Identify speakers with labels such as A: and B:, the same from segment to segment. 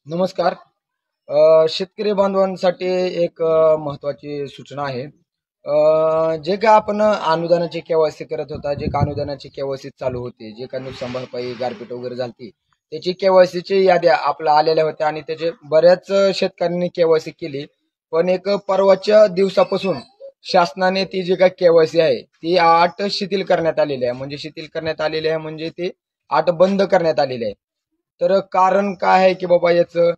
A: नमस्कार. शेतकरी बांधवांसाठी एक महत्त्वाची सूचना आहे. जे काय आपण अनुदानाची केवायसी करत होता, जे काय अनुदानाची केवायसी चालू होती, जे काही नुकसान भरपाई, गारपीट वगैरे झाली, त्याची केवायसीची याद्या आपल्या आलेल्या होत्या आणि त्याचे बऱ्याच शेतकऱ्यांनी केवायसी केली. पण एक परवाच्या दिवसापासून शासनाने ती जी काही केवायसी आहे ती अट शिथिल करण्यात आलेली आहे. म्हणजे शिथिल करण्यात आलेली आहे म्हणजे ती अट बंद करण्यात आलेली आहे. तर कारण काय आहे की बाबा याचं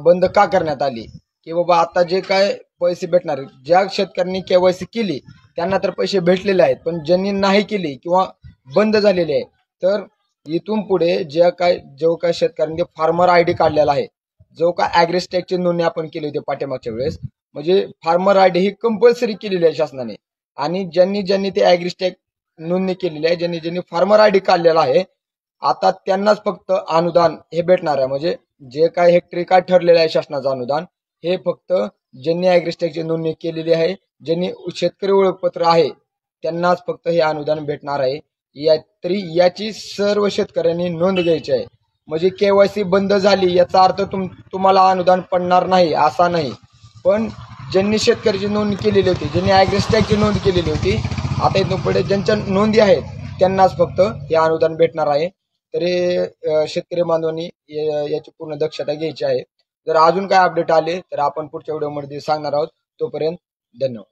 A: बंद का करण्यात आली की बाबा आता जे काय पैसे भेटणार ज्या शेतकऱ्यांनी केवायसी केली त्यांना तर पैसे भेटलेले आहेत, पण ज्यांनी नाही केली किंवा बंद झालेले आहे तर इथून पुढे जो काय शेतकऱ्यांनी फार्मर आयडी काढलेला आहे, जो काय ॲग्रिस्टॅगची नोंदणी आपण केली होती पाठीमागच्या वेळेस, म्हणजे फार्मर आयडी ही कंपल्सरी केलेली आहे शासनाने. आणि ज्यांनी ज्यांनी ते ॲग्रिस्टॅग नोंदणी केलेली आहे, ज्यांनी ज्यांनी फार्मर आयडी काढलेला आहे, आता त्यांनाच फक्त अनुदान हे भेटणार आहे. म्हणजे जे काय हेक्टरी काय ठरलेलं आहे शासनाचं अनुदान, हे फक्त ज्यांनी ॲग्रिस्टॅगची नोंदणी केलेली आहे, ज्यांनी शेतकरी ओळखपत्र आहे, त्यांनाच फक्त हे अनुदान भेटणार आहे. तरी याची सर्व शेतकऱ्यांनी नोंद घ्यायची आहे. म्हणजे केवायसी बंद झाली याचा अर्थ तुम्हाला अनुदान पडणार नाही असा नाही. पण ज्यांनी शेतकऱ्याची नोंद केलेली होती, ज्यांनी ॲग्रिस्टॅगची नोंद केलेली होती, आता इथून पुढे ज्यांच्या नोंदी आहेत त्यांनाच फक्त हे अनुदान भेटणार आहे. तरी शेतकरी बांधवांनी याची पूर्ण दक्षता घ्यायची आहे. जर अजून काय अपडेट आले तर आपण पुढच्या व्हिडिओमध्ये सांगणार आहोत. तोपर्यंत धन्यवाद.